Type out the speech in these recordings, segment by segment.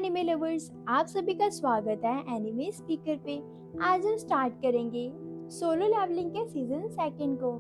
Anime lovers, आप सभी का स्वागत है एनिमे स्पीकर पे। आज हम स्टार्ट करेंगे सोलो लेवलिंग के सीजन सेकंड को।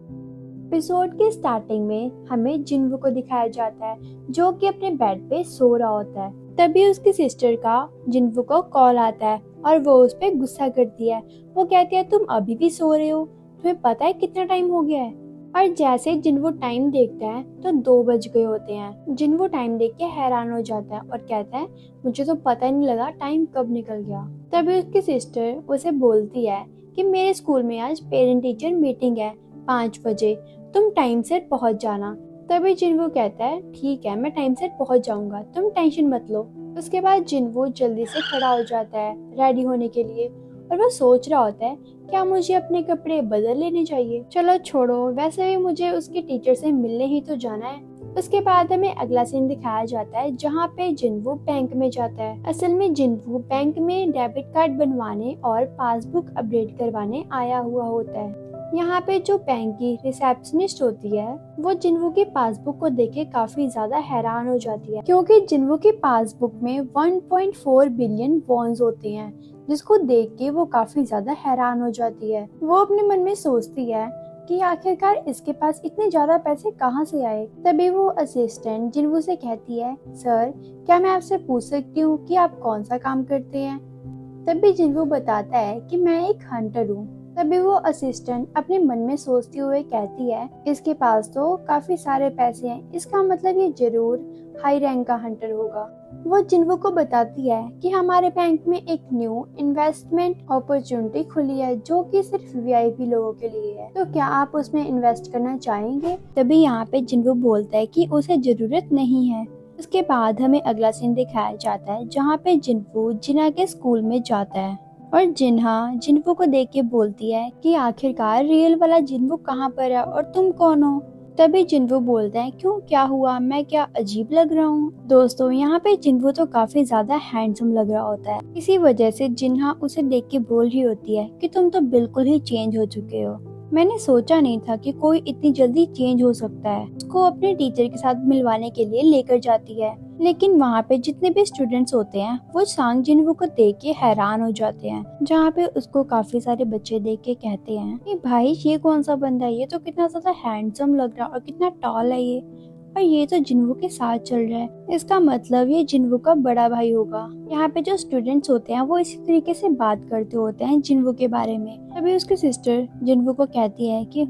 एपिसोड के स्टार्टिंग में हमें जिन्वू को दिखाया जाता है जो कि अपने बेड पे सो रहा होता है। तभी उसकी सिस्टर का जिन्वू को कॉल आता है और वो उस पर गुस्सा करती है। वो कहती है तुम अभी भी सो रहे हो, तुम्हें पता है कितना टाइम हो गया है। और जैसे जिन्वू टाइम देखता है तो 2 बज गए होते हैं। जिन्वू टाइम देख के हैरान हो जाता है और कहता है मुझे तो पता ही नहीं लगा टाइम कब निकल गया। तभी उसकी सिस्टर उसे बोलती है कि मेरे स्कूल में आज पेरेंट टीचर मीटिंग है 5 बजे, तुम टाइम से पहुंच जाना। तभी जिन्वू कहता है ठीक है, मैं टाइम से पहुंच जाऊंगा, तुम टेंशन मत लो। उसके बाद जिन्वू जल्दी से खड़ा हो जाता है रेडी होने के लिए और वो सोच रहा होता है क्या मुझे अपने कपड़े बदल लेने चाहिए। चलो छोड़ो, वैसे भी मुझे उसके टीचर से मिलने ही तो जाना है। उसके बाद हमें अगला सीन दिखाया जाता है जहाँ पे जिन्वू बैंक में जाता है। असल में जिन्वू बैंक में डेबिट कार्ड बनवाने और पासबुक अपडेट करवाने आया हुआ होता है। यहाँ पे जो बैंक की रिसेप्शनिस्ट होती है वो जिन्वू की पासबुक को देख के काफी ज्यादा हैरान हो जाती है, क्योंकि जिन्वू की पासबुक में 1.4 बिलियन वॉन्स होते हैं, जिसको देख के वो काफी ज्यादा हैरान हो जाती है। वो अपने मन में सोचती है कि आखिरकार इसके पास इतने ज्यादा पैसे कहाँ से आए। तभी वो असिस्टेंट जिन्वू से कहती है सर, क्या मैं आपसे पूछ सकती हूँ कि आप कौन सा काम करते हैं। तभी जिन्वू बताता है कि मैं एक हंटर हूँ। तभी वो असिस्टेंट अपने मन में सोचते हुए कहती है इसके पास तो काफी सारे पैसे हैं, इसका मतलब ये जरूर हाई रैंक का हंटर होगा। वो जिन्वू को बताती है कि हमारे बैंक में एक न्यू इन्वेस्टमेंट अपॉर्चुनिटी खुली है जो कि सिर्फ वीआईपी लोगों के लिए है, तो क्या आप उसमें इन्वेस्ट करना चाहेंगे। तभी यहाँ पे जिन्वू बोलता है कि उसे जरूरत नहीं है। उसके बाद हमें अगला सीन दिखाया जाता है जहाँ पे जिन्वू जिन्हा के स्कूल में जाता है और जिन्हा जिन्वू को देख के बोलती है कि आखिरकार रियल वाला जिन्वू कहाँ पर है और तुम कौन हो। तभी जिन्वू बोलता है क्यों, क्या हुआ, मैं क्या अजीब लग रहा हूँ। दोस्तों यहाँ पे जिन्वू तो काफी ज्यादा हैंडसम लग रहा होता है। इसी वजह से जिन्हा उसे देख के बोल रही होती है कि तुम तो बिल्कुल ही चेंज हो चुके हो, मैंने सोचा नहीं था कि कोई इतनी जल्दी चेंज हो सकता है। उसको अपने टीचर के साथ मिलवाने के लिए लेकर जाती है, लेकिन वहाँ पे जितने भी स्टूडेंट्स होते हैं वो सांग जिन्वू को देख के हैरान हो जाते हैं। जहाँ पे उसको काफी सारे बच्चे देख के कहते हैं कि भाई ये कौन सा बंदा है, ये तो कितना ज्यादा हैंडसम लग रहा है और कितना टॉल है ये, और ये तो जिन्वू के साथ चल रहा है, इसका मतलब ये जिन्वू का बड़ा भाई होगा। यहाँ पे जो स्टूडेंट्स होते हैं वो इसी तरीके से बात करते होते हैं जिन्वू के बारे में। तभी उसकी सिस्टर जिन्वू को कहती है कि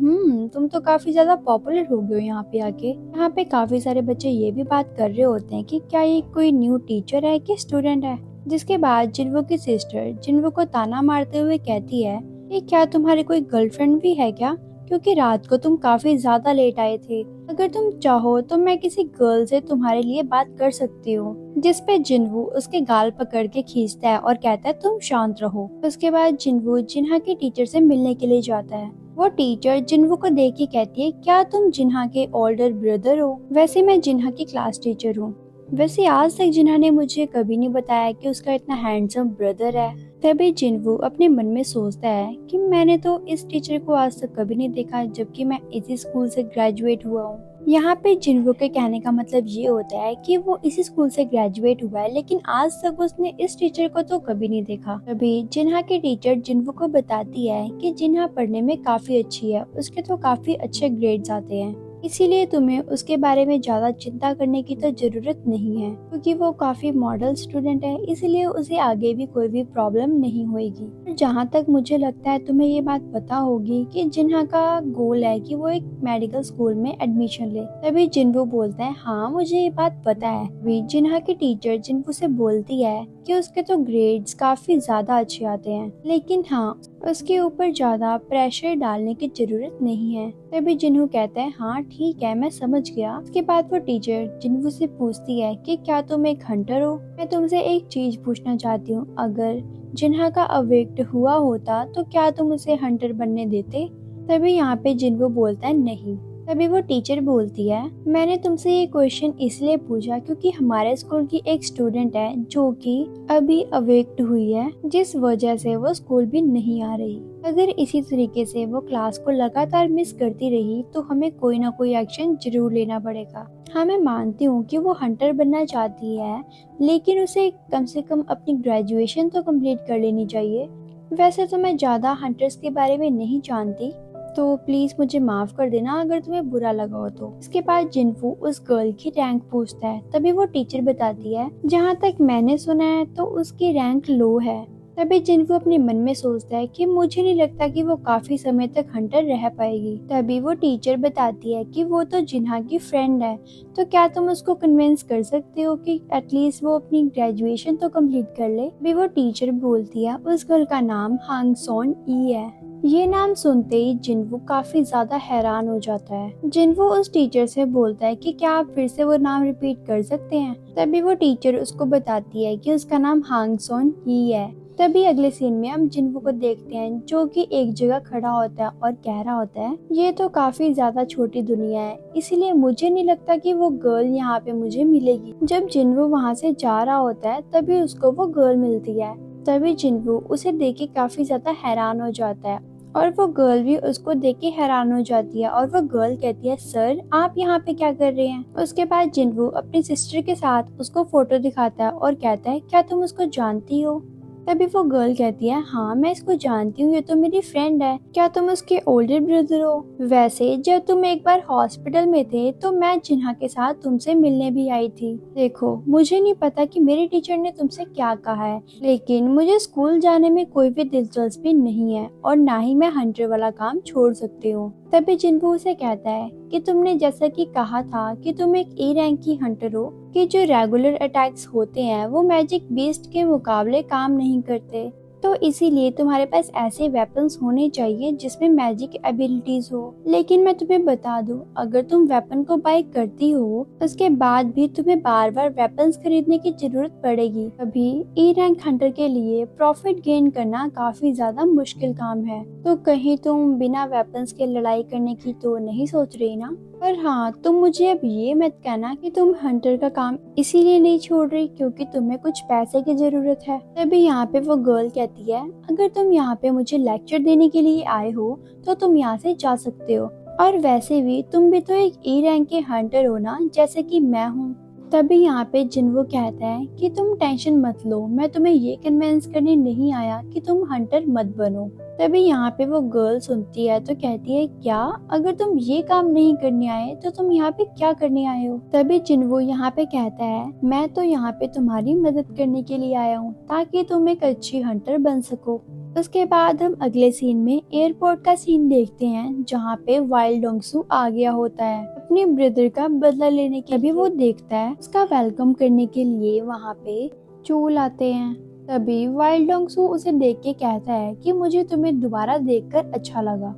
तुम तो काफी ज्यादा पॉपुलर हो गए हो यहाँ पे आके। यहाँ पे काफी सारे बच्चे ये भी बात कर रहे होते हैं कि क्या ये कोई न्यू टीचर है कि स्टूडेंट है। जिसके बाद जिन्वू की सिस्टर जिन्वू को ताना मारते हुए कहती है कि क्या तुम्हारी कोई गर्लफ्रेंड भी है क्या, क्योंकि रात को तुम काफी ज्यादा लेट आए थे, अगर तुम चाहो तो मैं किसी गर्ल से तुम्हारे लिए बात कर सकती हूँ। जिसपे जिन्वू उसके गाल पकड़ के खींचता है और कहता है तुम शांत रहो। उसके बाद जिन्वू जिन्हा के टीचर से मिलने के लिए जाता है। वो टीचर जिन्वू को देख के कहती है क्या तुम जिन्हा के ओल्डर ब्रदर हो। वैसे मैं जिन्हा की क्लास टीचर हूँ। वैसे आज तक जिन्हा ने मुझे कभी नहीं बताया कि उसका इतना हैंडसम ब्रदर है। तभी जिन्वू अपने मन में सोचता है कि मैंने तो इस टीचर को आज तक कभी नहीं देखा, जबकि मैं इसी स्कूल से ग्रेजुएट हुआ हूँ। यहाँ पे जिन्वू के कहने का मतलब ये होता है कि वो इसी स्कूल से ग्रेजुएट हुआ है, लेकिन आज तक उसने इस टीचर को तो कभी नहीं देखा। तभी जिन्हा की टीचर जिन्वू को बताती है कि जिन्हा पढ़ने में काफी अच्छी है, उसके तो काफी अच्छे ग्रेड्स आते हैं, इसीलिए तुम्हें उसके बारे में ज्यादा चिंता करने की तो जरूरत नहीं है, क्योंकि वो काफी मॉडल स्टूडेंट है, इसलिए उसे आगे भी कोई भी प्रॉब्लम नहीं होगी। जहाँ तक मुझे लगता है तुम्हें ये बात पता होगी कि जिन्हा का गोल है कि वो एक मेडिकल स्कूल में एडमिशन ले। तभी जिन्वू बोलता है हाँ मुझे ये बात पता है। वे जिन्हा की टीचर जिन्वू से बोलती है कि उसके तो ग्रेड्स काफी ज्यादा अच्छे आते हैं, लेकिन हाँ उसके ऊपर ज्यादा प्रेशर डालने की जरूरत नहीं है। तभी जिन्हू कहता है हाँ ठीक है, मैं समझ गया। उसके बाद वो टीचर जिन्हू से पूछती है कि क्या तुम एक हंटर हो। मैं तुमसे एक चीज पूछना चाहती हूँ, अगर जिन्हा का अवेक्ट हुआ होता तो क्या तुम उसे हंटर बनने देते। तभी यहाँ पे जिन्हू बोलता है नहीं। तभी वो टीचर बोलती है मैंने तुमसे ये क्वेश्चन इसलिए पूछा क्योंकि हमारे स्कूल की एक स्टूडेंट है जो कि अभी अवेक्ट हुई है, जिस वजह से वो स्कूल भी नहीं आ रही। अगर इसी तरीके से वो क्लास को लगातार मिस करती रही तो हमें कोई ना कोई एक्शन जरूर लेना पड़ेगा। हाँ, मैं मानती हूँ कि वो हंटर बनना चाहती है, लेकिन उसे कम से कम अपनी ग्रेजुएशन तो कंप्लीट कर लेनी चाहिए। वैसे तो मैं ज़्यादा हंटर्स के बारे में नहीं जानती, तो प्लीज़ मुझे माफ़ कर देना अगर तुम्हें बुरा लगा हो तो। इसके बाद जिनफू उस गर्ल की रैंक पूछता है, तभी वो टीचर बताती है, जहाँ तक मैंने सुना है तो उसकी रैंक लो है। तभी जिनफू अपने मन में सोचता है कि मुझे नहीं लगता कि वो काफी समय तक हंटर रह पाएगी। तभी वो टीचर बताती है कि वो तो जिन्हा की फ्रेंड है, तो क्या तुम उसको कन्विंस कर सकते हो कि एटलीस्ट वो अपनी ग्रेजुएशन तो कंप्लीट कर ले। भी वो टीचर बोलती है उस गर्ल का नाम हांग सोन ई है। ये नाम सुनते ही जिनवू काफी ज्यादा हैरान हो जाता है। जिनवू उस टीचर से बोलता है कि क्या आप फिर से वो नाम रिपीट कर सकते हैं। तभी वो टीचर उसको बताती है कि उसका नाम हांग सोन ही है। तभी अगले सीन में हम जिनवू को देखते हैं, जो कि एक जगह खड़ा होता है और कह रहा होता है, ये तो काफी ज्यादा छोटी दुनिया है, इसीलिए मुझे नहीं लगता कि वो गर्ल यहाँ पे मुझे मिलेगी। जब जिनवू वहाँ से जा रहा होता है तभी उसको वो गर्ल मिलती है। तभी जिनवू उसे देख के काफी ज्यादा हैरान हो जाता है और वो गर्ल भी उसको देख के हैरान हो जाती है और वो गर्ल कहती है, सर आप यहाँ पे क्या कर रहे हैं। उसके बाद जिनवू अपनी सिस्टर के साथ उसको फोटो दिखाता है और कहता है, क्या तुम उसको जानती हो। तभी वो गर्ल कहती है, हाँ मैं इसको जानती हूँ, ये तो मेरी फ्रेंड है। क्या तुम उसके ओल्डर ब्रदर हो। वैसे जब तुम एक बार हॉस्पिटल में थे तो मैं जिन्हा के साथ तुमसे मिलने भी आई थी। देखो मुझे नहीं पता कि मेरे टीचर ने तुमसे क्या कहा है, लेकिन मुझे स्कूल जाने में कोई भी दिलचस्पी नहीं है और ना ही मैं हंटर वाला काम छोड़ सकती हूँ। तभी जिनवू उसे कहता है कि तुमने जैसा कि कहा था कि तुम एक ए रैंक की हंटर हो, कि जो रेगुलर अटैक्स होते हैं वो मैजिक बीस्ट के मुकाबले काम नहीं करते, तो इसीलिए तुम्हारे पास ऐसे वेपन्स होने चाहिए जिसमें मैजिक एबिलिटीज हो। लेकिन मैं तुम्हें बता दूं, अगर तुम वेपन को बाय करती हो उसके बाद भी तुम्हें बार बार वेपन्स खरीदने की जरूरत पड़ेगी। अभी ई रैंक हंटर के लिए प्रॉफिट गेन करना काफी ज्यादा मुश्किल काम है, तो कहीं तुम बिना वेपन्स के लड़ाई करने की तो नहीं सोच रही ना। पर हाँ, तुम मुझे अब ये मत कहना कि तुम हंटर का काम इसीलिए नहीं छोड़ रही क्योंकि तुम्हें कुछ पैसे की जरूरत है। तभी यहाँ पे वो गर्ल कहती है, अगर तुम यहाँ पे मुझे लेक्चर देने के लिए आए हो तो तुम यहाँ से जा सकते हो, और वैसे भी तुम भी तो एक ए रैंक के हंटर हो ना, जैसे कि मैं हूँ। तभी यहाँ पे जिनवू कहता है कि तुम टेंशन मत लो, मैं तुम्हें ये कन्विंस करने नहीं आया कि तुम हंटर मत बनो। तभी यहाँ पे वो गर्ल सुनती है तो कहती है, क्या अगर तुम ये काम नहीं करने आए तो तुम यहाँ पे क्या करने आए हो। तभी जिनवू यहाँ पे कहता है, मैं तो यहाँ पे तुम्हारी मदद करने के लिए आया हूँ ताकि तुम एक अच्छी हंटर बन सको। उसके बाद हम अगले सीन में एयरपोर्ट का सीन देखते हैं, जहाँ पे वाइल्ड डोंगसू आ गया होता है अपने ब्रदर का बदला लेने के लिए। वो देखता है उसका वेलकम करने के लिए वहाँ पे चूल आते हैं। तभी वाइल्ड डोंगसू उसे देख के कहता है कि मुझे तुम्हें दोबारा देखकर अच्छा लगा,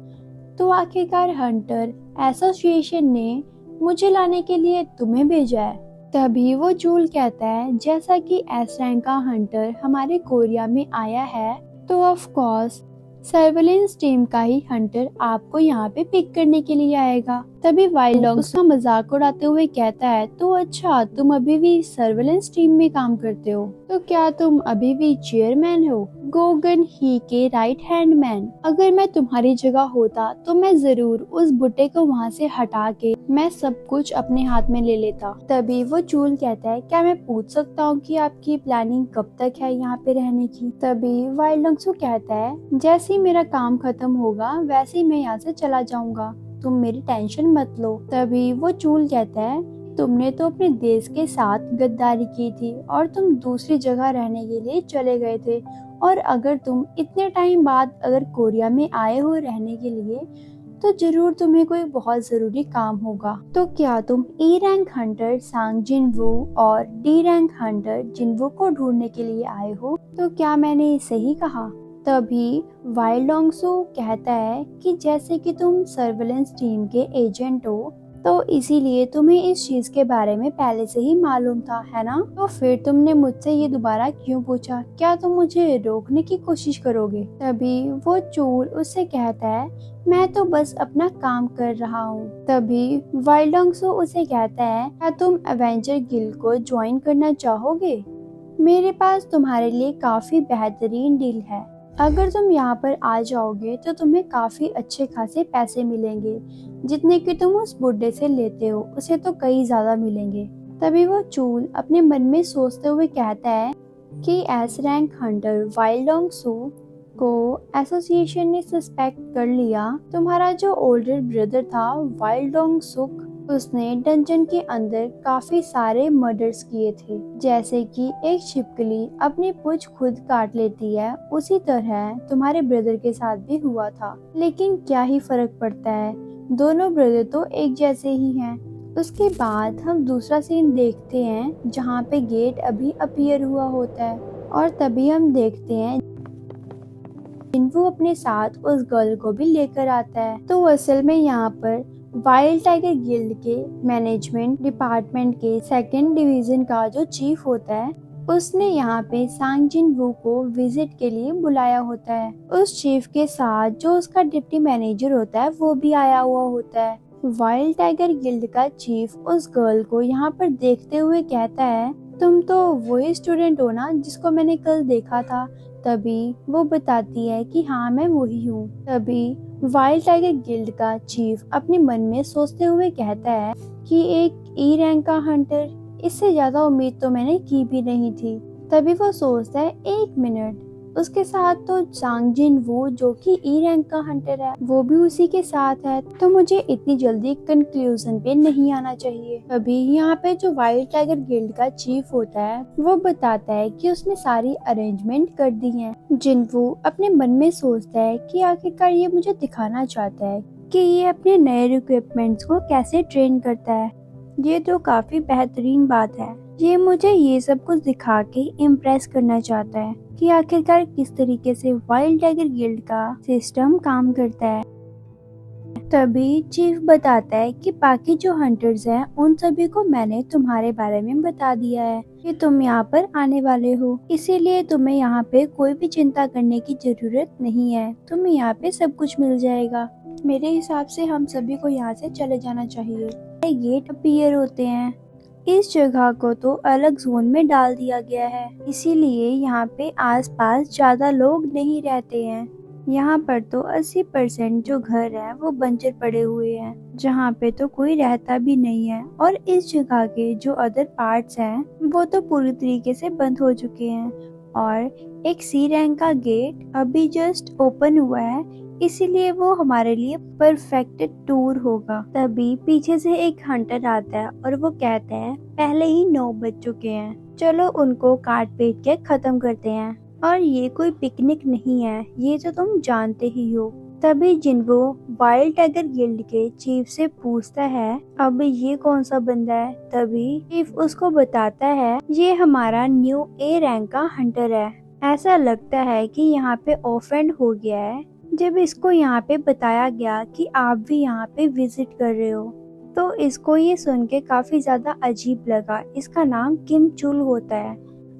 तो आखिरकार हंटर एसोसिएशन ने मुझे लाने के लिए तुम्हें भेजा है। तभी वो चूल कहता है, जैसा कि एस रैंक का हंटर हमारे कोरिया में आया है तो ऑफ कोर्स सर्वेलेंस टीम का ही हंटर आपको यहाँ पे पिक करने के लिए आएगा। तभी वाइल्ड डॉग उसका मजाक उड़ाते हुए कहता है, तो अच्छा तुम अभी भी सर्वेलेंस टीम में काम करते हो, तो क्या तुम अभी भी चेयरमैन हो, गोगन ही के राइट हैंड मैन। अगर मैं तुम्हारी जगह होता तो मैं जरूर उस बुड्ढे को वहाँ से हटा के मैं सब कुछ अपने हाथ में ले लेता। तभी वो चूल कहता है, क्या मैं पूछ सकता हूँ कि आपकी प्लानिंग कब तक है यहाँ पे रहने की। तभी वाइल्ड डॉग कहता है, जैसे ही मेरा काम खत्म होगा वैसे ही मैं यहाँ से चला जाऊंगा, तुम मेरी टेंशन मत लो। तभी वो चूल कहता है, तुमने तो अपने देश के साथ गद्दारी की थी और तुम दूसरी जगह रहने के लिए चले गए थे, और अगर तुम इतने टाइम बाद अगर कोरिया में आए हो रहने के लिए तो जरूर तुम्हें कोई बहुत जरूरी काम होगा। तो क्या तुम ई रैंक हंटर सांग जिनवू और डी रैंक हंटर जिनवू को ढूंढने के लिए आए हो, तो क्या मैंने सही कहा। तभी वाइल्ड डोंगसू कहता है कि जैसे कि तुम सर्वेलेंस टीम के एजेंट हो तो इसीलिए तुम्हें इस चीज के बारे में पहले से ही मालूम था, है ना। तो फिर तुमने मुझसे ये दोबारा क्यों पूछा, क्या तुम मुझे रोकने की कोशिश करोगे। तभी वो चूल उससे कहता है, मैं तो बस अपना काम कर रहा हूँ। तभी वाइल्ड डोंगसू उसे कहता है, क्या तुम एवेंजर गिल्ड को ज्वाइन करना चाहोगे। मेरे पास तुम्हारे लिए काफी बेहतरीन डील है, अगर तुम यहाँ पर आ जाओगे तो तुम्हें काफी अच्छे खासे पैसे मिलेंगे, जितने कि तुम उस बुड्ढे से लेते हो उसे तो कई ज्यादा मिलेंगे। तभी वो चूल अपने मन में सोचते हुए कहता है कि एस रैंक हंटर वाइल्डोंग सू को एसोसिएशन ने सस्पेक्ट कर लिया। तुम्हारा जो ओल्डर ब्रदर था वाइल्डोंग सुक, उसने डंजन के अंदर काफी सारे मर्डर्स किए थे। जैसे कि एक छिपकली अपनी पूंछ खुद काट लेती है, उसी तरह तुम्हारे ब्रदर के साथ भी हुआ था। लेकिन क्या ही फर्क पड़ता है, दोनों ब्रदर तो एक जैसे ही हैं। उसके बाद हम दूसरा सीन देखते हैं जहाँ पे गेट अभी अपीयर हुआ होता है और तभी हम देखते हैं जिन्वो अपने साथ उस गर्ल को भी लेकर आता है। तो असल में यहाँ पर वाइल्ड टाइगर गिल्ड के मैनेजमेंट डिपार्टमेंट के सेकंड डिवीजन का जो चीफ होता है, उसने यहाँ पे सांग जिन वू को विजिट के लिए बुलाया होता है। उस चीफ के साथ जो उसका डिप्टी मैनेजर होता है वो भी आया हुआ होता है। वाइल्ड टाइगर गिल्ड का चीफ उस गर्ल को यहाँ पर देखते हुए कहता है, तुम तो वही स्टूडेंट हो ना जिसको मैंने कल देखा था। तभी वो बताती है कि हाँ मैं वही हूँ। तभी वाइल्ड टाइगर गिल्ड का चीफ अपने मन में सोचते हुए कहता है कि एक ई रैंक का हंटर, इससे ज्यादा उम्मीद तो मैंने की भी नहीं थी। तभी वो सोचता है एक मिनट, उसके साथ तो सांग जिन वू जो कि ई रैंक का हंटर है वो भी उसी के साथ है, तो मुझे इतनी जल्दी कंक्लूजन पे नहीं आना चाहिए। तभी यहाँ पे जो वाइल्ड टाइगर गिल्ड का चीफ होता है वो बताता है कि उसने सारी अरेंजमेंट कर दी है। जिन वू अपने मन में सोचता है कि आखिरकार ये मुझे दिखाना चाहता है कि ये अपने नए इक्विपमेंट्स को कैसे ट्रेन करता है। ये तो काफी बेहतरीन बात है, ये मुझे ये सब कुछ दिखा के इम्प्रेस करना चाहता है कि आखिरकार किस तरीके से वाइल्ड टाइगर गिल्ड का सिस्टम काम करता है। तभी चीफ बताता है कि बाकी जो हंटर्स हैं उन सभी को मैंने तुम्हारे बारे में बता दिया है कि तुम यहाँ पर आने वाले हो, इसीलिए तुम्हें यहाँ पे कोई भी चिंता करने की जरूरत नहीं है, तुम्हें यहाँ पे सब कुछ मिल जाएगा। मेरे हिसाब से हम सभी को यहाँ से चले जाना चाहिए। गेट अपीयर होते हैं, इस जगह को तो अलग जोन में डाल दिया गया है, इसीलिए यहाँ पे आसपास ज्यादा लोग नहीं रहते हैं। यहाँ पर तो 80% जो घर है वो बंजर पड़े हुए हैं, जहाँ पे तो कोई रहता भी नहीं है। और इस जगह के जो अदर पार्ट्स हैं वो तो पूरी तरीके से बंद हो चुके हैं। और एक सी रैंक का गेट अभी जस्ट ओपन हुआ है, इसीलिए वो हमारे लिए परफेक्ट टूर होगा। तभी पीछे से एक हंटर आता है और वो कहता है पहले ही 9 बज चुके हैं, चलो उनको काट पीट के खत्म करते हैं। और ये कोई पिकनिक नहीं है, ये तो तुम जानते ही हो। तभी जिन्वो वाइल्ड टाइगर गिल्ड के चीफ से पूछता है अब ये कौन सा बंदा है। तभी चीफ उसको बताता है ये हमारा न्यू ए रैंक का हंटर है। ऐसा लगता है कि यहाँ पे ऑफेंड हो गया है जब इसको यहाँ पे बताया गया कि आप भी यहाँ पे विजिट कर रहे हो, तो इसको ये सुन के काफी ज्यादा अजीब लगा। इसका नाम किम चुल होता है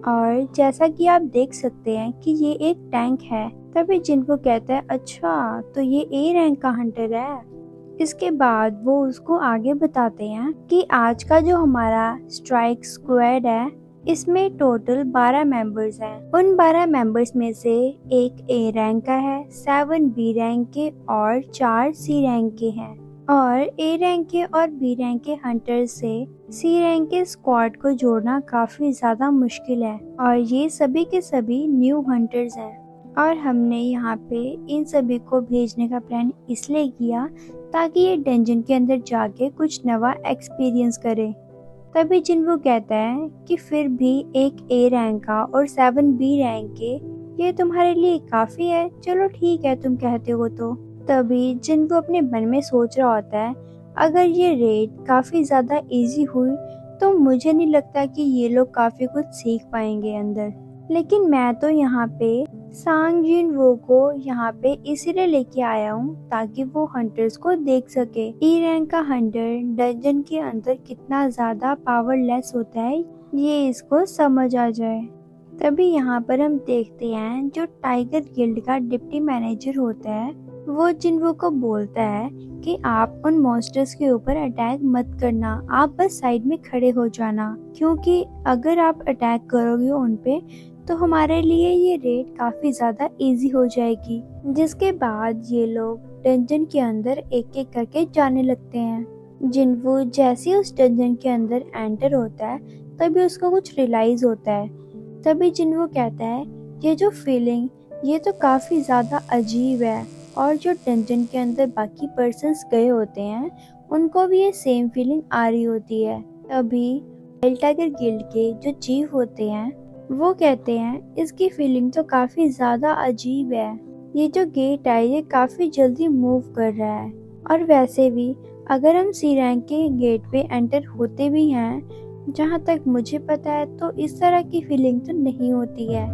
और जैसा कि आप देख सकते हैं कि ये एक टैंक है। तभी जिनको कहता है अच्छा तो ये ए रैंक का हंटर है। इसके बाद वो उसको आगे बताते हैं कि आज का जो हमारा स्ट्राइक स्क्वाड है इसमें टोटल 12 मेंबर्स हैं। उन 12 मेंबर्स में से एक ए रैंक का है, 7 बी रैंक के और 4 सी रैंक के हैं। और ए रैंक के और बी रैंक के हंटर्स से सी रैंक के स्क्वाड को जोड़ना काफी ज्यादा मुश्किल है और ये सभी के सभी न्यू हंटर्स हैं। और हमने यहाँ पे इन सभी को भेजने का प्लान इसलिए किया ताकि ये डंजन के अंदर जाके कुछ नवा एक्सपीरियंस करे। तभी जिन्वो कहता है कि फिर भी एक ए रैंक का और 7 बी रैंक के ये तुम्हारे लिए काफी है, चलो ठीक है तुम कहते हो तो। तभी जिन्वो अपने मन में सोच रहा होता है अगर ये रेड काफी ज्यादा इजी हुई तो मुझे नहीं लगता कि ये लोग काफी कुछ सीख पाएंगे अंदर। लेकिन मैं तो यहाँ पे सांग जिन वो को यहाँ पे इसीलिए लेके आया हूँ ताकि वो हंटर्स को देख सके। ई रैंक का हंटर डंजन के अंदर कितना ज्यादा पावरलेस होता है ये इसको समझ आ जाए। तभी यहाँ पर हम देखते हैं जो टाइगर गिल्ड का डिप्टी मैनेजर होता है वो जिन्वो को बोलता है कि आप उन मॉन्स्टर्स के ऊपर अटैक मत करना, आप बस साइड में खड़े हो जाना, क्योंकि अगर आप अटैक करोगे उन पे तो हमारे लिए ये रेड काफी ज्यादा इजी हो जाएगी। जिसके बाद ये लोग डंजन के अंदर एक एक करके जाने लगते हैं। जिन्वो जैसे ही उस डंजन के अंदर एंटर होता है तभी उसको कुछ रियलाइज होता है। तभी जिन्वो कहता है ये जो फीलिंग ये तो काफी ज्यादा अजीब है, और जो डंजन के अंदर बाकी पर्सन्स गए होते हैं उनको भी ये सेम फीलिंग आ रही होती है। तभी वाइल्ड टाइगर गिल्ड के जो चीफ होते हैं वो कहते हैं इसकी फीलिंग तो काफी ज्यादा अजीब है, ये जो गेट है ये काफी जल्दी मूव कर रहा है, और वैसे भी अगर हम सी रैंक के गेट पे एंटर होते भी हैं, जहाँ तक मुझे पता है तो इस तरह की फीलिंग तो नहीं होती है।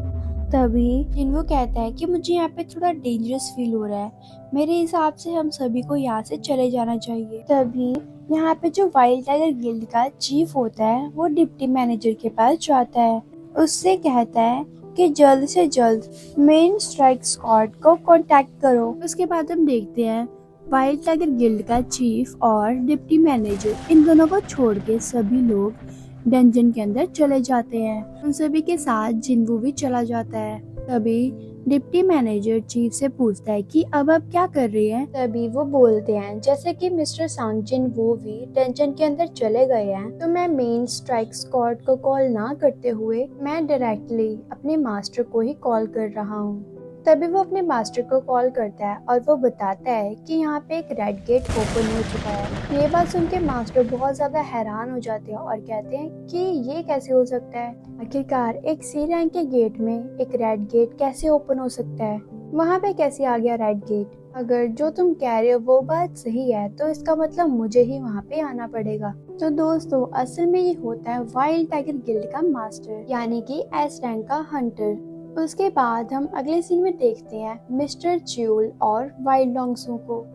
तभी जिन्वो कहता है कि मुझे यहाँ पे थोड़ा डेंजरस फील हो रहा है, मेरे हिसाब से हम सभी को यहाँ से चले जाना चाहिए। तभी यहाँ पे जो वाइल्ड टाइगर गिल्ड का चीफ होता है वो डिप्टी मैनेजर के पास जाता है, उससे कहता है कि जल्द से जल्द मेन स्ट्राइक स्क्वाड को कांटेक्ट करो। उसके बाद हम देखते हैं वाइल्ड टाइगर गिल्ड का चीफ और डिप्टी मैनेजर इन दोनों को छोड़ के सभी लोग डंजन के अंदर चले जाते हैं। उन सभी के साथ जिन्वो भी चला जाता है। तभी डिप्टी मैनेजर चीफ से पूछता है कि अब आप क्या कर रही हैं? तभी वो बोलते हैं जैसे कि मिस्टर सांगजिन वो भी डंजन के अंदर चले गए हैं तो मैं मेन स्ट्राइक स्क्वाड को कॉल ना करते हुए मैं डायरेक्टली अपने मास्टर को ही कॉल कर रहा हूँ। तभी वो अपने मास्टर को कॉल करता है और वो बताता है कि यहाँ पे एक रेड गेट ओपन हो चुका है। ये बात सुन के मास्टर बहुत ज्यादा हैरान हो जाते हैं और कहते हैं कि ये कैसे हो सकता है, आखिरकार एक सी रैंक के गेट में एक रेड गेट कैसे ओपन हो सकता है, वहाँ पे कैसे आ गया रेड गेट? अगर जो तुम कह रहे हो वो बात सही है तो इसका मतलब मुझे ही वहाँ पे आना पड़ेगा। तो दोस्तों असल में ये होता है वाइल्ड टाइगर गिल्ड का मास्टर यानी कि एस रैंक का हंटर। उसके बाद हम अगले सीन में देखते हैं मिस्टर च्यूल और वाइल्ड लॉन्गसू को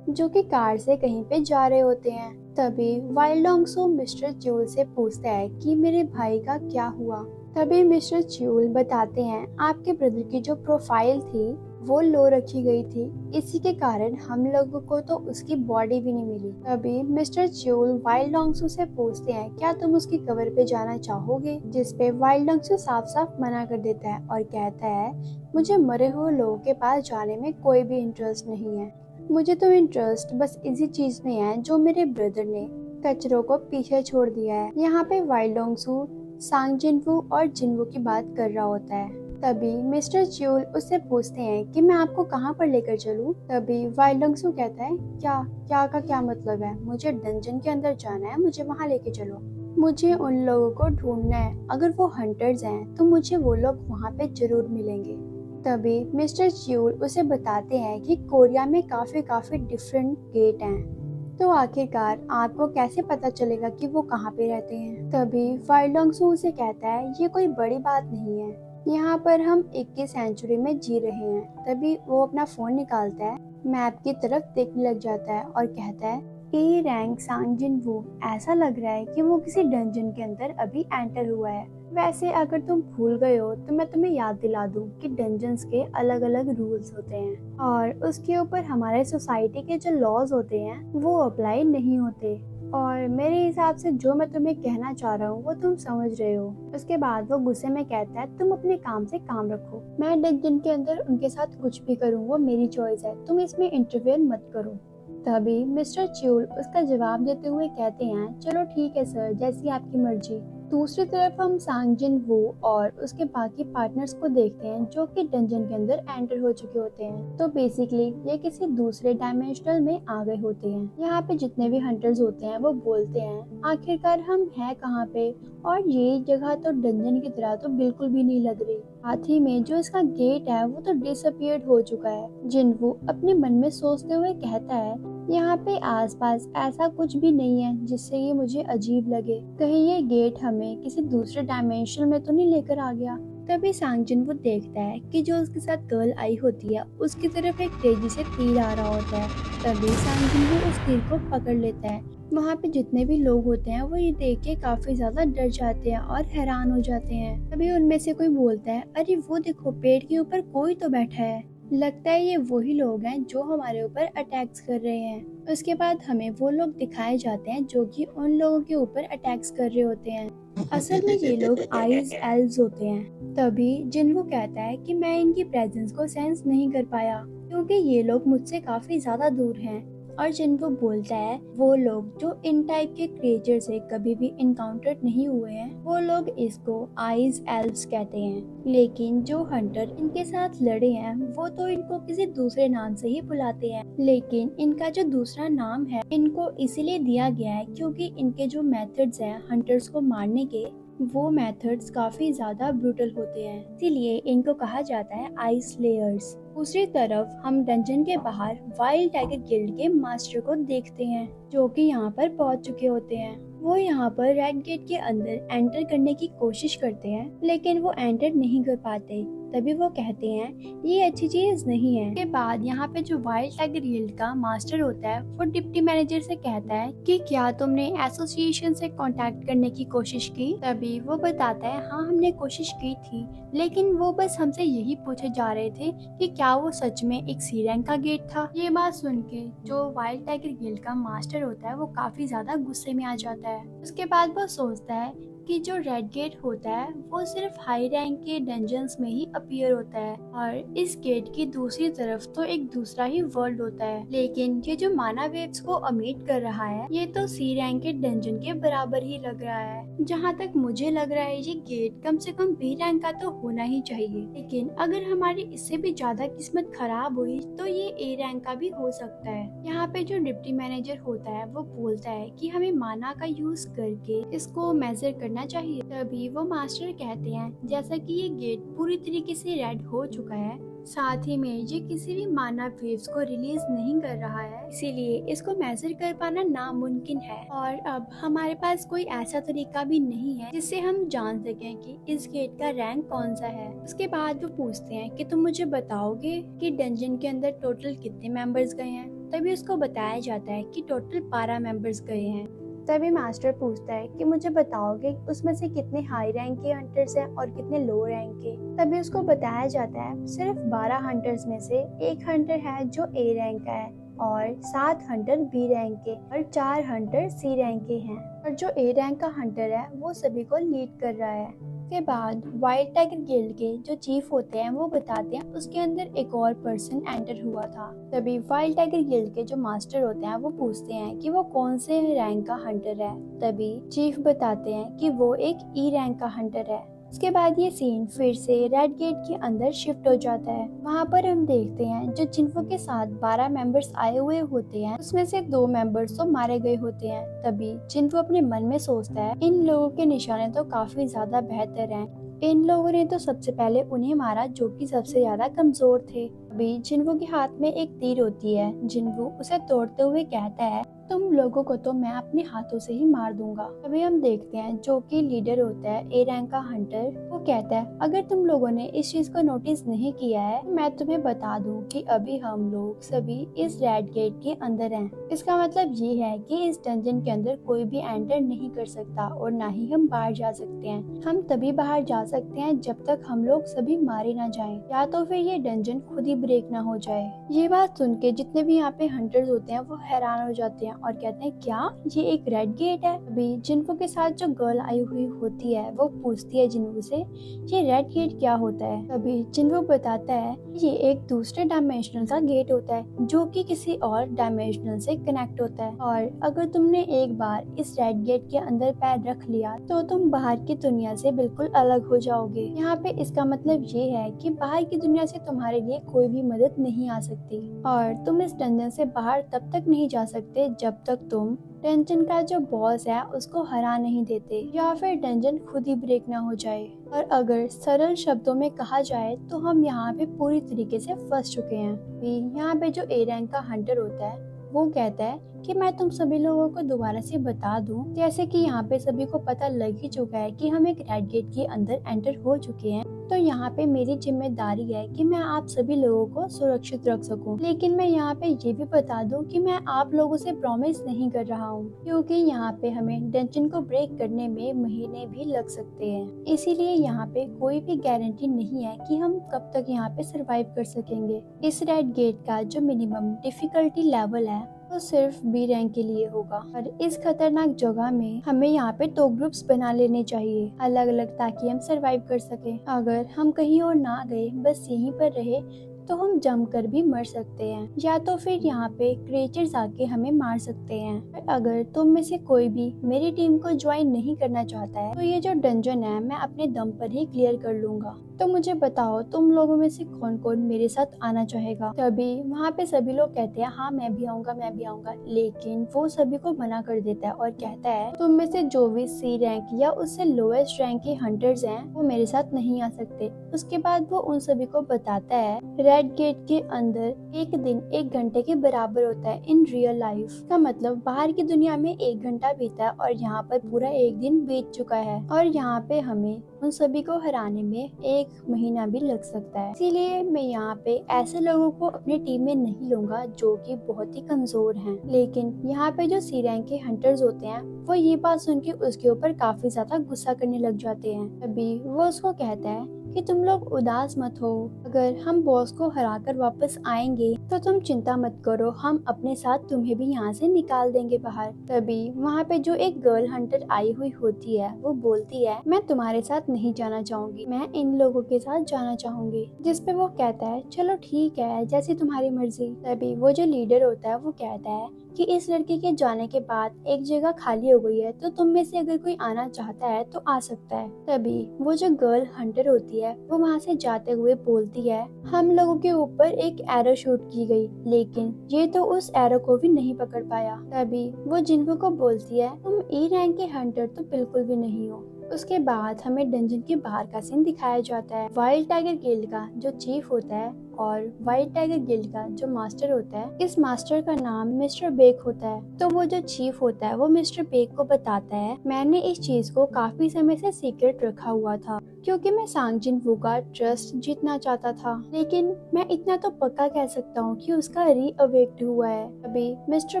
जो कि कार से कहीं पे जा रहे होते हैं। तभी वाइल्ड लॉन्गसू मिस्टर च्यूल से पूछता है कि मेरे भाई का क्या हुआ। तभी मिस्टर च्यूल बताते हैं आपके ब्रदर की जो प्रोफाइल थी वो लो रखी गई थी, इसी के कारण हम लोगों को तो उसकी बॉडी भी नहीं मिली। तभी मिस्टर च्यूल वाइल्ड लॉन्गसू से पूछते हैं क्या तुम उसकी कवर पे जाना चाहोगे, जिसपे वाइल्ड लॉन्गसू साफ साफ मना कर देता है और कहता है मुझे मरे हुए लोगों के पास जाने में कोई भी इंटरेस्ट नहीं है, मुझे तो इंटरेस्ट बस इसी चीज में है जो मेरे ब्रदर ने कचरों को पीछे छोड़ दिया है। यहाँ पे वाइल्ड लॉन्गसू सांगजिनवू और जिन्वू की बात कर रहा होता है। तभी मिस्टर च्यूल उससे पूछते हैं कि मैं आपको कहाँ पर लेकर चलूं? तभी वाइल्ड लॉन्गसू कहता है क्या क्या का क्या मतलब है, मुझे डंजन के अंदर जाना है, मुझे वहाँ लेके चलो, मुझे उन लोगों को ढूंढना है, अगर वो हंटर्स हैं तो मुझे वो लोग वहाँ पे जरूर मिलेंगे। तभी मिस्टर च्यूल उसे बताते हैं कि कोरिया में काफी डिफरेंट गेट हैं, तो आखिरकार आपको कैसे पता चलेगा कि वो कहाँ पे रहते हैं? तभी वाइल्ड लॉन्गसू उसे कहता है ये कोई बड़ी बात नहीं है, यहाँ पर हम 21 सेंचुरी में जी रहे हैं। तभी वो अपना फोन निकालता है, मैप की तरफ देखने लग जाता है और कहता है ए रैंक सांगजिनवू, ऐसा लग रहा है कि वो किसी डंजन के अंदर अभी एंटर हुआ है। वैसे अगर तुम भूल गए हो तो मैं तुम्हें याद दिला दूं कि डंजन्स के अलग अलग रूल्स होते हैं और उसके ऊपर हमारे सोसाइटी के जो लॉज होते हैं वो अप्लाई नहीं होते, और मेरे हिसाब से जो मैं तुम्हें कहना चाह रहा हूँ वो तुम समझ रहे हो। उसके बाद वो गुस्से में कहता है तुम अपने काम से काम रखो, मैं डंजन के अंदर उनके साथ कुछ भी करूँ वो मेरी चॉइस है, तुम इसमें इंटरफेयर मत करो। तभी मिस्टर च्यूल उसका जवाब देते हुए कहते हैं चलो ठीक है सर, जैसी आपकी मर्जी। दूसरी तरफ हम सांगजिनवू और उसके बाकी पार्टनर्स को देखते हैं जो कि डंजन के अंदर एंटर हो चुके होते हैं। तो बेसिकली ये किसी दूसरे डायमेंशनल में आ गए होते हैं। यहाँ पे जितने भी हंटर्स होते हैं वो बोलते हैं आखिरकार हम हैं कहाँ पे, और ये जगह तो डंजन की तरह तो बिल्कुल भी नहीं लग रही, साथ ही में जो इसका गेट है वो तो डिसअपियर्ड हो चुका है। जिन्वू अपने मन में सोचते हुए कहता है यहाँ पे आसपास ऐसा कुछ भी नहीं है जिससे ये मुझे अजीब लगे, कहीं ये गेट हमें किसी दूसरे डायमेंशन में तो नहीं लेकर आ गया। तभी सांगजिनवू देखता है कि जो उसके साथ गर्ल आई होती है उसकी तरफ एक तेजी से तीर आ रहा होता है। तभी सांगजिनवू उस तीर को पकड़ लेता है। वहाँ पे जितने भी लोग होते हैं वो ये देख के काफी ज्यादा डर जाते हैं और हैरान हो जाते हैं। तभी उनमें से कोई बोलता है अरे वो देखो पेड़ के ऊपर कोई तो बैठा है, लगता है ये वही लोग हैं जो हमारे ऊपर अटैक्स कर रहे हैं। उसके बाद हमें वो लोग दिखाए जाते हैं जो कि उन लोगों के ऊपर अटैक्स कर रहे होते हैं। असल में ये लोग आइस एल्व्स होते हैं। तभी जिनवू कहता है कि मैं इनकी प्रेजेंस को सेंस नहीं कर पाया क्योंकि ये लोग मुझसे काफी ज्यादा दूर हैं। और जिनवू बोलता है वो लोग जो इन टाइप के क्रिएचर से कभी भी इनकाउंटर नहीं हुए हैं वो लोग इसको आइज एल्व्स कहते हैं, लेकिन जो हंटर इनके साथ लड़े हैं वो तो इनको किसी दूसरे नाम से ही बुलाते हैं। लेकिन इनका जो दूसरा नाम है इनको इसीलिए दिया गया है क्योंकि इनके जो मेथड्स हैं हंटर्स को मारने के वो मेथड्स काफी ज्यादा ब्रूटल होते हैं, इसीलिए इनको कहा जाता है आइस स्लेयर्स। दूसरी तरफ हम डंजन के बाहर वाइल्ड टाइगर गिल्ड के मास्टर को देखते हैं जो कि यहाँ पर पहुँच चुके होते हैं। वो यहाँ पर रेड गेट के अंदर एंटर करने की कोशिश करते हैं लेकिन वो एंटर नहीं कर पाते। तभी वो कहते हैं ये अच्छी चीज नहीं है। के बाद यहाँ पे जो वाइल्ड टाइगर गिल्ड का मास्टर होता है वो डिप्टी मैनेजर से कहता है कि क्या तुमने एसोसिएशन से कांटेक्ट करने की कोशिश की। तभी वो बताता है हाँ हमने कोशिश की थी लेकिन वो बस हमसे यही पूछे जा रहे थे कि क्या वो सच में एक सी रैंक का गेट था। ये बात सुन के जो वाइल्ड टाइगर गिल्ड का मास्टर होता है वो काफी ज्यादा गुस्से में आ जाता है। उसके बाद वो सोचता है कि जो रेड गेट होता है वो सिर्फ हाई रैंक के डंजन्स में ही अपीयर होता है और इस गेट की दूसरी तरफ तो एक दूसरा ही वर्ल्ड होता है। लेकिन ये जो माना वेव्स को अमीट कर रहा है ये तो सी रैंक के डंजन के बराबर ही लग रहा है। जहाँ तक मुझे लग रहा है ये गेट कम से कम बी रैंक का तो होना ही चाहिए, लेकिन अगर हमारी इससे भी ज्यादा किस्मत खराब हुई तो ये ए रैंक का भी हो सकता है। यहाँ पे जो डिप्टी मैनेजर होता है वो बोलता है कि हमें माना का यूज करके इसको मेजर करना चाहिए। तभी वो मास्टर कहते हैं जैसा कि ये गेट पूरी तरीके से रेड हो चुका है, साथ ही में ये किसी भी माना वेव्स को रिलीज नहीं कर रहा है, इसीलिए इसको मेजर कर पाना नामुमकिन है। और अब हमारे पास कोई ऐसा तरीका भी नहीं है जिससे हम जान सकें कि इस गेट का रैंक कौन सा है। उसके बाद वो पूछते हैं कि तुम मुझे बताओगे कि डंजन के अंदर टोटल कितने मेंबर्स गए हैं। तभी उसको बताया जाता है कि टोटल 12 मेंबर्स गए हैं। तभी मास्टर पूछता है कि मुझे बताओगे उसमें से कितने हाई रैंक के हंटर्स हैं और कितने लो रैंक के। तभी उसको बताया जाता है सिर्फ 12 हंटर्स में से एक हंटर है जो ए रैंक का है और 7 हंटर बी रैंक के और 4 हंटर सी रैंक के हैं और जो ए रैंक का हंटर है वो सभी को लीड कर रहा है। के बाद वाइल्ड टाइगर गिल्ड के जो चीफ होते हैं वो बताते हैं उसके अंदर एक और पर्सन एंटर हुआ था। तभी वाइल्ड टाइगर गिल्ड के जो मास्टर होते हैं वो पूछते हैं कि वो कौन से रैंक का हंटर है। तभी चीफ बताते हैं कि वो एक ई रैंक का हंटर है। उसके बाद ये सीन फिर से रेड गेट के अंदर शिफ्ट हो जाता है। वहाँ पर हम देखते हैं जो जिन्वो के साथ 12 मेंबर्स आए हुए होते हैं उसमें से 2 मेंबर्स तो मारे गए होते हैं। तभी जिन्वो अपने मन में सोचता है इन लोगों के निशाने तो काफी ज्यादा बेहतर हैं। इन लोगों ने तो सबसे पहले उन्हें मारा जो कि सबसे ज्यादा कमजोर थे। अभी जिन्वो के हाथ में एक तीर होती है। जिन्वो उसे तोड़ते हुए कहता है तुम लोगों को तो मैं अपने हाथों से ही मार दूंगा। अभी हम देखते हैं जो कि लीडर होता है ए रैंक का हंटर, वो कहता है अगर तुम लोगों ने इस चीज को नोटिस नहीं किया है मैं तुम्हें बता दूं कि अभी हम लोग सभी इस रेड गेट के अंदर हैं। इसका मतलब ये है कि इस डंजन के अंदर कोई भी एंटर नहीं कर सकता और ना ही हम बाहर जा सकते हैं। हम तभी बाहर जा सकते हैं जब तक हम लोग सभी मारे ना जाएं या तो फिर ये डंजन खुद ही ब्रेक ना हो जाए। ये बात सुन के जितने भी यहाँ पे हंटर्स होते हैं वो हैरान हो जाते हैं और कहते हैं क्या ये एक रेड गेट है। अभी जिन्वो के साथ जो गर्ल आई हुई होती है वो पूछती है जिन्वो से ये रेड गेट क्या होता है। अभी जिन्वो बताता है ये एक दूसरे डायमेंशनल का गेट होता है जो कि किसी और डायमेंशनल से कनेक्ट होता है और अगर तुमने एक बार इस रेड गेट के अंदर पैर रख लिया तो तुम बाहर की दुनिया से बिल्कुल अलग हो जाओगे। यहाँ पे इसका मतलब ये है कि बाहर की दुनिया से तुम्हारे लिए कोई भी मदद नहीं आ सकती और तुम इस डंजन से बाहर तब तक नहीं जा सकते जब तक तुम डंजन का जो बॉस है उसको हरा नहीं देते या फिर डंजन खुद ही ब्रेक ना हो जाए। और अगर सरल शब्दों में कहा जाए तो हम यहाँ पे पूरी तरीके से फंस चुके हैं। यहाँ पे जो ए रैंक का हंटर होता है वो कहता है कि मैं तुम सभी लोगों को दोबारा से बता दूं, जैसे कि यहाँ पे सभी को पता लग ही चुका है कि हम एक रेड गेट के अंदर एंटर हो चुके हैं, तो यहाँ पे मेरी जिम्मेदारी है कि मैं आप सभी लोगों को सुरक्षित रख सकूं। लेकिन मैं यहाँ पे ये भी बता दूं कि मैं आप लोगों से प्रॉमिस नहीं कर रहा हूँ क्योंकि यहाँ पे हमें डंजन को ब्रेक करने में महीने भी लग सकते हैं। इसीलिए यहाँ पे कोई भी गारंटी नहीं है कि हम कब तक यहाँ पे सरवाइव कर सकेंगे। इस रेड गेट का जो मिनिमम डिफिकल्टी लेवल है तो सिर्फ बी रैंक के लिए होगा। और इस खतरनाक जगह में हमें यहाँ पे 2 ग्रुप्स बना लेने चाहिए अलग अलग, ताकि हम सरवाइव कर सके। अगर हम कहीं और ना गए, बस यहीं पर रहे, तो हम जमकर भी मर सकते हैं, या तो फिर यहाँ पे क्रिएचर्स आके हमें मार सकते हैं। अगर तुम में से कोई भी मेरी टीम को ज्वाइन नहीं करना चाहता है, तो ये जो डंजन है मैं अपने दम पर ही क्लियर कर लूंगा। तो मुझे बताओ, तुम लोगों में से कौन कौन मेरे साथ आना चाहेगा? तभी वहाँ पे सभी लोग कहते हैं हाँ मैं भी आऊंगा, मैं भी आऊंगा। लेकिन वो सभी को मना कर देता है और कहता है तुम में से जो भी सी रैंक या उससे लोएस्ट रैंक के हंटर्स हैं, वो मेरे साथ नहीं आ सकते। उसके बाद वो उन सभी को बताता है रेड गेट के अंदर एक दिन 1 घंटे के बराबर होता है इन रियल लाइफ। का मतलब बाहर की दुनिया में 1 घंटा बीता है और यहाँ पर पूरा 1 दिन बीत चुका है। और यहाँ पे हमें उन सभी को हराने में 1 महीना भी लग सकता है। इसीलिए मैं यहाँ पे ऐसे लोगों को अपनी टीम में नहीं लूंगा जो कि बहुत ही कमजोर हैं। लेकिन यहाँ पे जो सी रैंक के हंटर्स होते हैं, वो ये बात सुन के उसके ऊपर काफी ज्यादा गुस्सा करने लग जाते हैं। तभी वो उसको कहता है कि तुम लोग उदास मत हो, अगर हम बॉस को हराकर वापस आएंगे तो तुम चिंता मत करो, हम अपने साथ तुम्हें भी यहाँ से निकाल देंगे बाहर। तभी वहाँ पे जो एक गर्ल हंटर आई हुई होती है, वो बोलती है मैं तुम्हारे साथ नहीं जाना चाहूंगी, मैं इन लोगों के साथ जाना चाहूंगी। जिसपे वो कहता है चलो ठीक है, जैसी तुम्हारी मर्जी। तभी वो जो लीडर होता है वो कहता है कि इस लड़के के जाने के बाद एक जगह खाली हो गई है, तो तुम में से अगर कोई आना चाहता है तो आ सकता है। तभी वो जो गर्ल हंटर होती है वो वहाँ से जाते हुए बोलती है हम लोगों के ऊपर एक एरो शूट की गई, लेकिन ये तो उस एरो को भी नहीं पकड़ पाया। तभी वो जिन्हो को बोलती है तुम ई रैंक के हंटर तो बिल्कुल भी नहीं हो। उसके बाद हमें डंजन के बाहर का सीन दिखाया जाता है। वाइल्ड टाइगर गिल्ड का जो चीफ होता है और वाइल्ड टाइगर गिल्ड का जो मास्टर होता है, इस मास्टर का नाम मिस्टर बेक होता है। तो वो जो चीफ होता है वो मिस्टर बेक को बताता है मैंने इस चीज को काफी समय से सीक्रेट रखा हुआ था, क्योंकि मैं सांग जिन-वू का ट्रस्ट जीतना चाहता था। लेकिन मैं इतना तो पक्का कह सकता हूँ कि उसका रीअवेक्ट हुआ है। अभी मिस्टर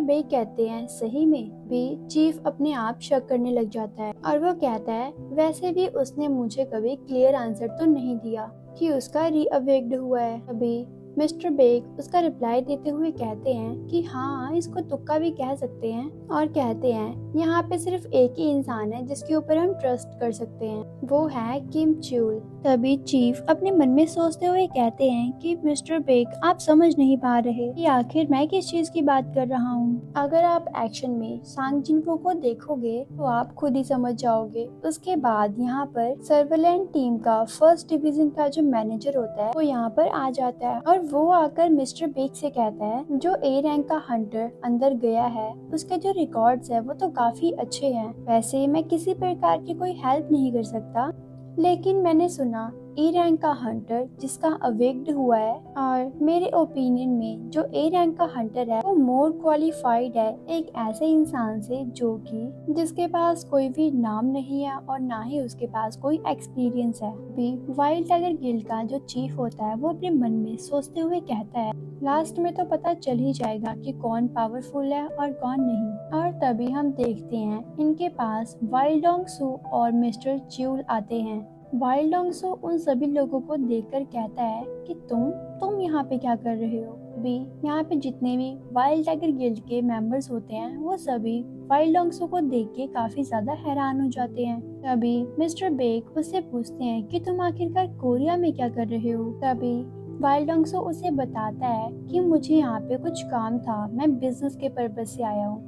बेक कहते हैं सही में? भी चीफ अपने आप शक करने लग जाता है और वो कहता है वैसे भी उसने मुझे कभी क्लियर आंसर तो नहीं दिया कि उसका रीअवेक्ड हुआ है। अभी मिस्टर बेक उसका रिप्लाई देते हुए कहते हैं कि हाँ इसको तुक्का भी कह सकते हैं, और कहते हैं यहाँ पे सिर्फ एक ही इंसान है जिसके ऊपर हम ट्रस्ट कर सकते हैं, वो है किम च्यूल। तभी चीफ अपने मन में सोचते हुए कहते हैं कि मिस्टर बेक आप समझ नहीं पा रहे कि आखिर मैं किस चीज की बात कर रहा हूँ। अगर आप एक्शन में सांग जिन-वू को देखोगे तो आप खुद ही समझ जाओगे। उसके बाद यहाँ पर सर्वेलेंट टीम का 1st डिवीजन का जो मैनेजर होता है वो यहाँ पर आ जाता है और वो आकर मिस्टर बेक से कहता है जो ए रैंक का हंटर अंदर गया है उसके जो रिकॉर्ड्स है वो तो काफी अच्छे हैं। वैसे मैं किसी प्रकार की कोई हेल्प नहीं कर सकता, लेकिन मैंने सुना ए रैंक का हंटर जिसका अवेक्ड हुआ है, और मेरे ओपिनियन में जो ए रैंक का हंटर है वो मोर क्वालिफाइड है एक ऐसे इंसान से जो कि जिसके पास कोई भी नाम नहीं है और ना ही उसके पास कोई एक्सपीरियंस है। भी वाइल्ड टाइगर गिल्ड का जो चीफ होता है वो अपने मन में सोचते हुए कहता है लास्ट में तो पता चल ही जाएगा कि कौन पावरफुल है और कौन नहीं। और तभी हम देखते हैं इनके पास वाइल्ड डोंग सू और मिस्टर च्यूल आते हैं। वाइल्ड डोंग सू उन सभी लोगों को देखकर कहता है कि तुम यहाँ पे क्या कर रहे हो। भी यहाँ पे जितने भी वाइल्ड टाइगर गिल्ड के मेंबर्स होते हैं वो सभी वाइल्ड डोंग सू को देख के काफी ज्यादा हैरान हो जाते हैं। तभी मिस्टर बेक उससे पूछते हैं कि तुम आखिरकार कोरिया में क्या कर रहे हो। तभी वाइल्ड डोंग सू उसे बताता है कि मुझे यहाँ पे कुछ काम था, मैं बिजनेस के पर्पज से आया हूँ।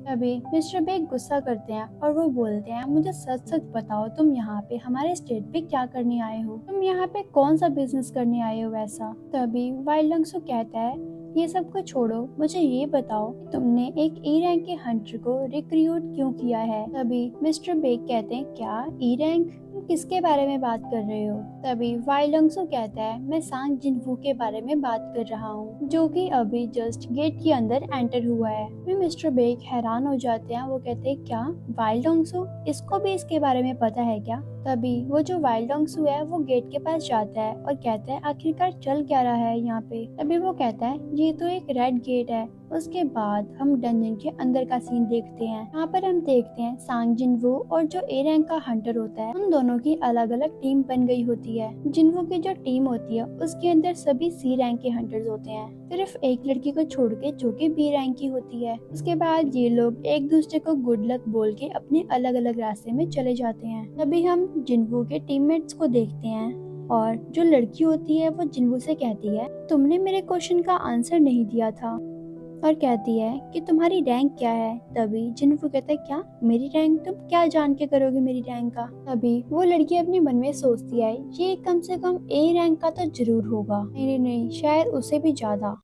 तभी मिस्टर बेक गुस्सा करते हैं और वो बोलते हैं मुझे सच सच बताओ तुम यहाँ पे हमारे स्टेट पे क्या करने आए हो, तुम यहाँ पे कौन सा बिजनेस करने आए हो वैसा। तभी वाइल्ड डोंग सू कहता है ये सब कुछ छोड़ो, मुझे ये बताओ कि तुमने एक ई रैंक के हंटर को रिक्रूट क्यों किया है। तभी मिस्टर बेक कहते हैं क्या ई रैंक, तुम किसके बारे में बात कर रहे हो। तभी वाइल्ड डोंग सू कहता है मैं सांग जिन-वू के बारे में बात कर रहा हूँ जो कि अभी जस्ट गेट के अंदर एंटर हुआ है। फिर मिस्टर बेक हैरान हो जाते हैं, वो कहते हैं क्या वाइल्ड डोंग सू, इसको भी इसके बारे में पता है क्या। तभी वो जो वाइल्ड डॉन्ग्सू है वो गेट के पास जाता है और कहता है आखिरकार चल क्या रहा है यहाँ पे। तभी वो कहता है ये तो एक रेड गेट है। उसके बाद हम डंजन के अंदर का सीन देखते हैं। यहाँ पर हम देखते हैं सांग जिनवो और जो ए रैंक का हंटर होता है उन दोनों की अलग अलग टीम बन गई होती है। जिनवो की जो टीम होती है उसके अंदर सभी सी रैंक के हंटर्स होते हैं, सिर्फ एक लड़की को छोड़ के जो कि बी रैंक की होती है। उसके बाद ये लोग एक दूसरे को गुड लक बोल के अपने अलग अलग रास्ते में चले जाते हैं। तभी हम जिनवो के टीममेट्स को देखते हैं और जो लड़की होती है वो जिनवो से कहती है तुमने मेरे क्वेश्चन का आंसर नहीं दिया था, और कहती है कि तुम्हारी रैंक क्या है। तभी जिनवो कहता है क्या मेरी रैंक, तुम क्या जान के करोगे मेरी रैंक का। तभी वो लड़की अपने मन में सोचती है ये कम से कम ए रैंक का तो जरूर होगा, नहीं शायद उससे भी ज्यादा।